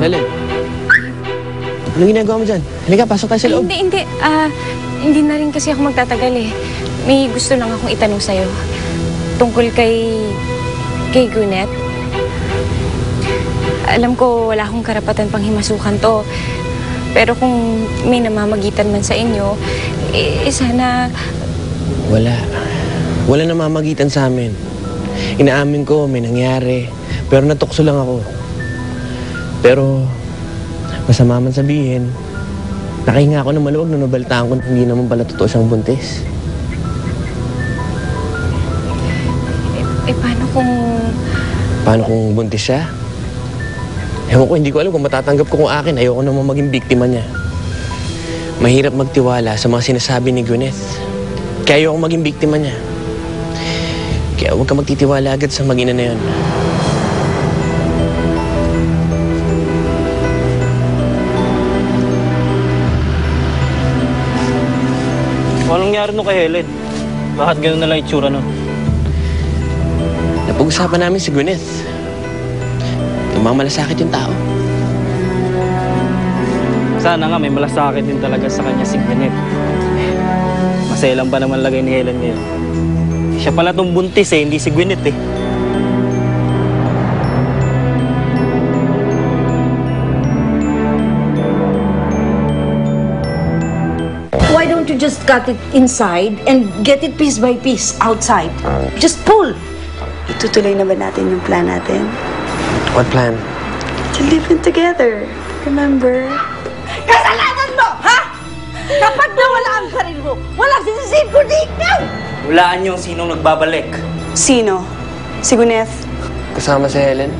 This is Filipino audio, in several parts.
Helen. Anong ginagawa mo dyan? Halika, pasok tayo sa loob. Hindi. Hindi na rin kasi ako magtatagal eh. May gusto lang akong itanong sa'yo. Tungkol kay Gwyneth. Alam ko wala akong karapatan pang himasukan to. Pero kung may namamagitan man sa inyo, sana... Wala namamagitan sa amin. Inaamin ko, may nangyari. Pero natukso lang ako. Pero, masama man sabihin, nakahinga ako ng maluwag nung nabalitaan ko na hindi naman pala totoo siyang buntis. Paano kung buntis siya? Ewan ko, hindi ko alam kung matatanggap ko kung akin. Ayoko naman maging biktima niya. Mahirap magtiwala sa mga sinasabi ni Gwyneth. Kaya ayoko maging biktima niya. Kaya huwag ka magtitiwala agad sa mag-ina na yun. Anong nangyari nung kay Helen? Bakit gano'n na lang itsura nun? Napag-usapan namin si Gwyneth. Namamalasakit yung tao. Sana nga may malasakit din talaga sa kanya si Gwyneth. Masaya lang ba naman lagay ni Helen ngayon? Siya pala tong buntis eh, hindi si Gwyneth eh. Why don't you just cut it inside and get it piece by piece outside? Just pull! Itutuloy na ba natin yung plan natin? What plan? To live in together. Remember? Kasalanan mo, ha? Kapag nawala ang sarili mo, walang sisisip ko dito! Hulaan niyo sinong nagbabalik. Sino? Si Gwyneth? Kasama si Helen?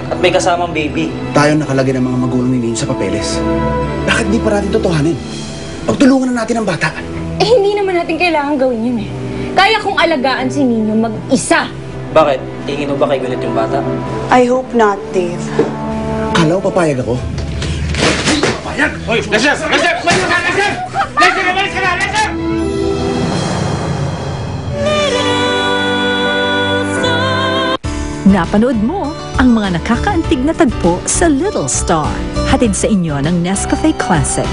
At may kasamang baby. Tayo nakalagay ng mga magulang ni Lynn sa papeles. Bakit di pa natin totohanin? Pagtulungan na natin ang bata. Hindi naman natin kailangan gawin yun eh. Kaya kong alagaan si Nino mag-isa. Bakit? Tingin mo ba kay Gwyneth yung bata? I hope not, Dave. Kala ko papayag ako. Papayag? Hoy, Lester! Napanood mo ang mga nakakaantig na tagpo sa Little Star. Hatid sa inyo ng Nescafe Classic.